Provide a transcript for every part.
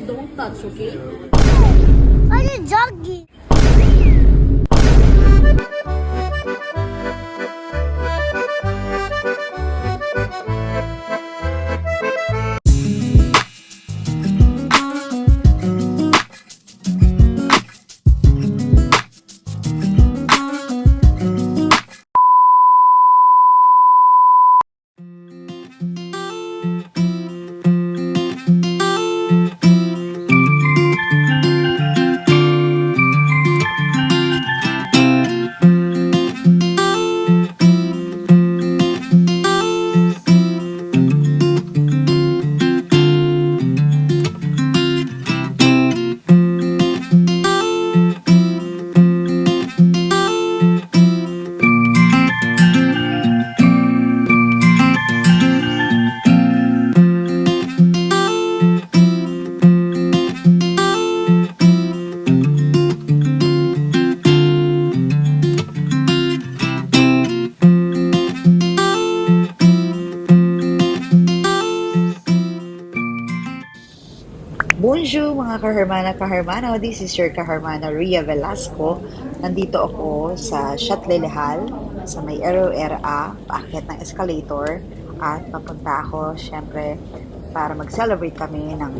don't touch, okay? Ano jogging? Bonjour mga kahermana, this is your kahermana Ria Velasco. Nandito ako sa Chatlelehal, sa may Ero-Era, paakyat ng escalator at papunta ako syempre para mag-celebrate kami ng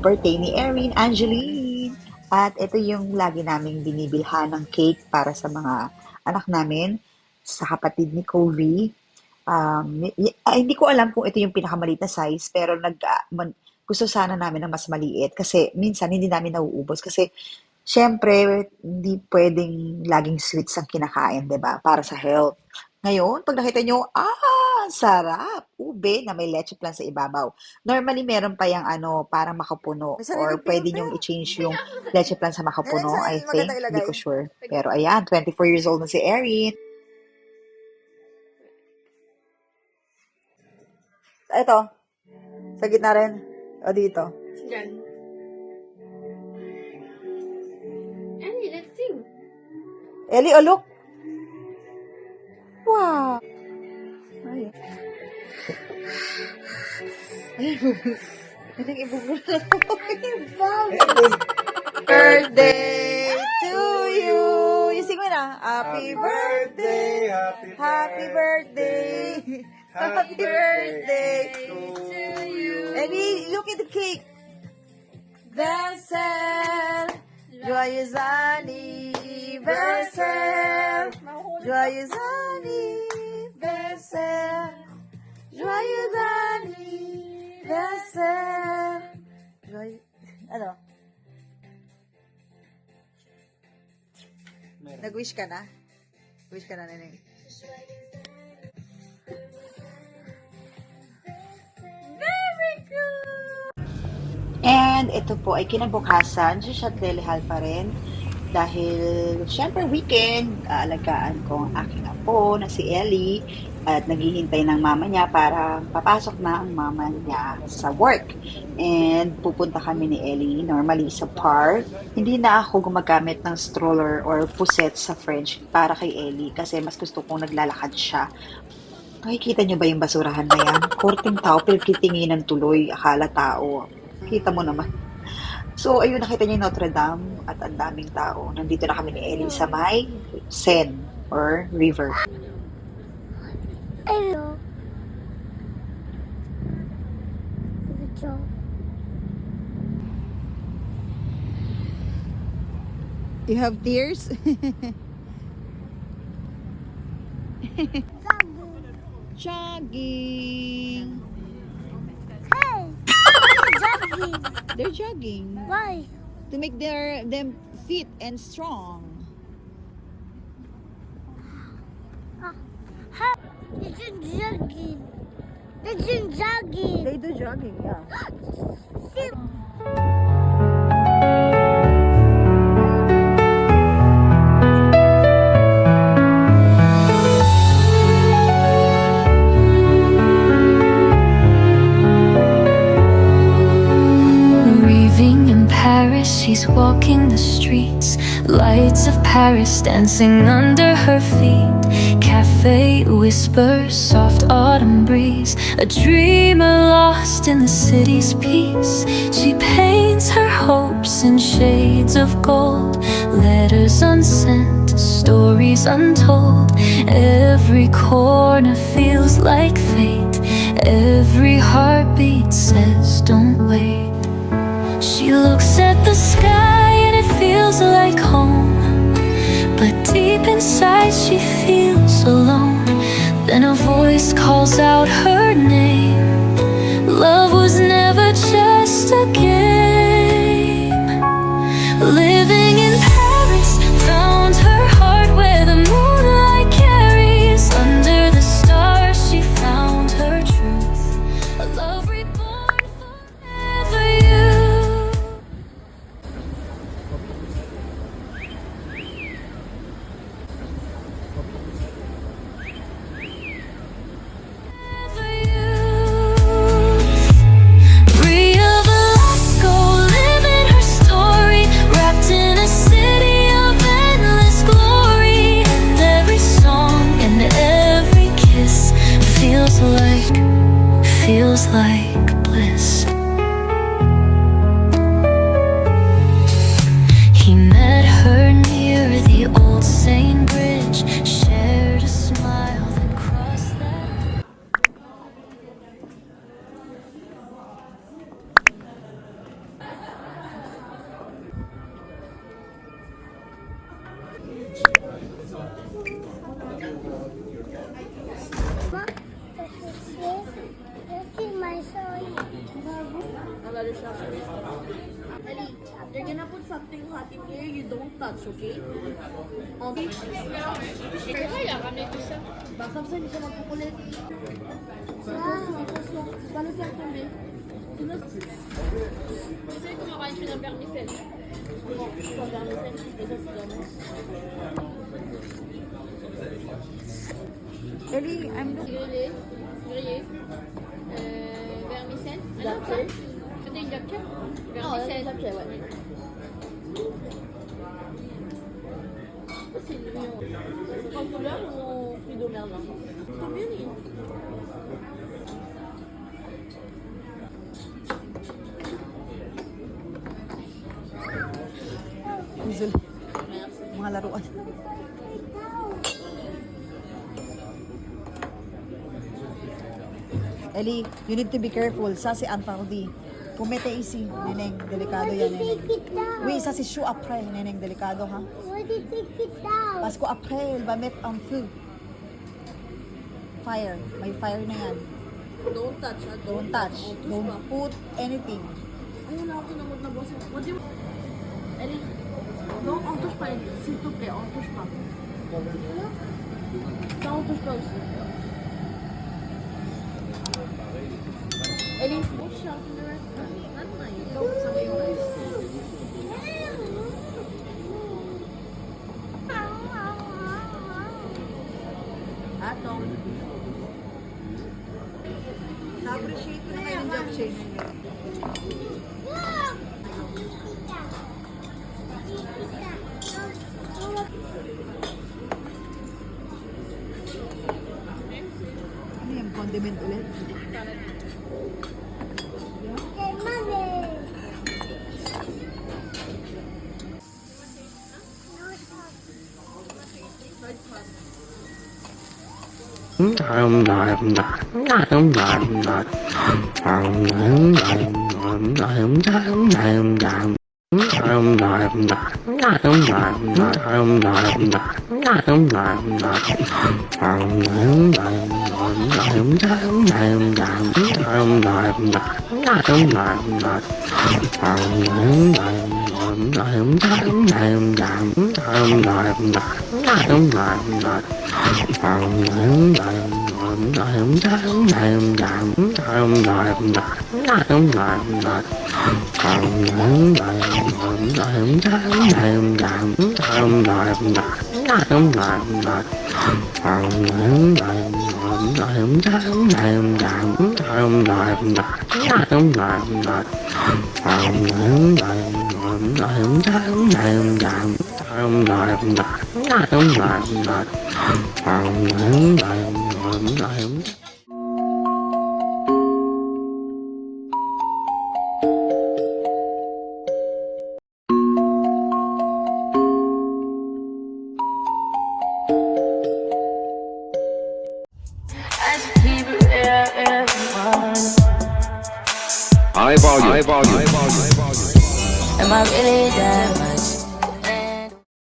birthday ni Erin Angeline. At ito yung lagi naming binibilhan ng cake para sa mga anak namin, sa kapatid ni Kobe. Hindi ko alam kung ito yung pinakamaliit na size, pero gusto sana namin ng mas maliit kasi minsan hindi namin nauubos kasi syempre hindi pwedeng laging sweets ang kinakain, 'di ba? Para sa health. Ngayon, pag nakita nyo, sarap! Ube na may leche plan sa ibabaw. Normally, meron pa yung parang makapuno or pwede nyong i-change yung leche plan sa makapuno, I think. Hindi ko sure. Pero ayan, 24 years old na si Erin. Ito, sa gitna rin. O dito. Diyan. Ellie, let's sing. Ellie, oh look! Wow! Ay. Ay, ibubula na ako. Birthday to you! You sing mo na. Happy birthday! Happy birthday! Happy birthday to you! Ellie, look at the cake! Vincent! Joyeux anniversaire! Joyeux anniversaire! Joyeux anniversaire! Ano? Nag-wish ka na? Wish ka na, Neneng? Very good! And ito po ay kinabukasan sa Chatlelehal pa rin dahil syempre weekend, aalagaan ko ang aking apo na si Ellie at naghihintay ng mama niya para papasok na ang mama niya sa work. And pupunta kami ni Ellie normally sa park. Hindi na ako gumagamit ng stroller or puset sa French para kay Ellie kasi mas gusto kong naglalakad siya. Nakikita niyo ba yung basurahan na yan? Korting tao, pinagtitinginan tuloy, akala tao. Kita mo naman. So, ayun, nakita niyo yung Notre Dame at ang daming tao. Nandito na kami ni Ellie sa may Seine or river. Hello. Ito. You have tears? Jogging. Hey! Jogging. They're jogging Why? to make them fit and strong. It's a jogging. It's a jogging. They do jogging, yeah. See? She's walking the streets, lights of Paris dancing under her feet. Cafe whispers, soft autumn breeze, a dreamer lost in the city's peace. She paints her hearts in shades of gold, letters unsent, stories untold. Every corner feels like fate, every heartbeat says don't wait. She looks at the sky and it feels like home, but deep inside she feels alone. Then a voice calls out her name. Love was never just a game. Living in Paris, found her heart where the moonlight carries. Under the stars she found her truth, a love reborn forever you. Ria Velasco, living her story, wrapped in a city of endless glory. And every song and every kiss feels like bliss. He met her near the old Seine Bridge, shared a smile, then crossed that. Ma, this is my soy. Another shot. Ali, they're gonna put something hot in here. You don't touch, okay? Okay? Kaya kami ito siya. Baka sa hindi siya magkukulit. Paano siya tumbi? Kasi kumakain siya ng vermicell. So, vermicell. Ito si Gomez. Ellie, I'm Grillé. Grillé. Vermicelle. Ano pa? Ito yung japchae? Vermicelle. Japchae, what? Kasi yung... Pag wala, yung fridomer lang. Ito yun eh. Hazel. Mga laruan. Ellie, you need to be careful. Sa si Antardi. Pumete isi. Neneng, delikado yan, neneng. Take it down. Oui, ça c'est chaud après, neneng, delikado ha. Why did you take it down? Parce qu'après, elle va mettre en feu. Fire. May fire na yan. Don't touch, ha? Don't touch. Don't put anything. Ayun na ako kinamot na boss. What do you... Ellie, non, on touche pas, Ellie. S'il te plaît, on touche pas. Ça, on touche pas aussi. Ellie, oh, shot in the restaurant. Not nice. Don't sa may rice. Atong. Na-appreciate ko na kayo ng job change. Ano yung condiment ulit? Okay, mommy. High volume. Am I really that